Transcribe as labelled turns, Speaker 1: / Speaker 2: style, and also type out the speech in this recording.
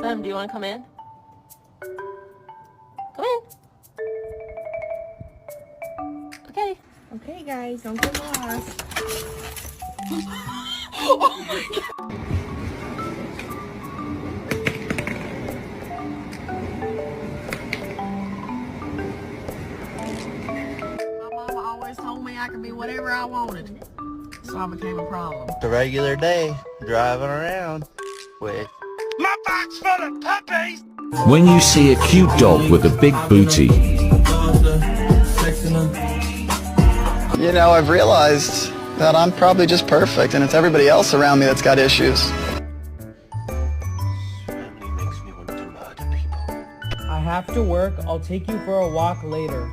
Speaker 1: Do you want to come in? Come in. Okay.
Speaker 2: Okay, guys, don't get lost. My mama always told me I could be whatever I wanted, so I became a problem.
Speaker 3: It's a regular day driving around with
Speaker 4: My box full of puppies!
Speaker 5: When you see a cute dog with a big booty,
Speaker 6: You know, I've realized that I'm probably just perfect and it's everybody else around me that's got issues.
Speaker 3: Family makes me want to murder people.
Speaker 7: I have to work. I'll take you for a walk later.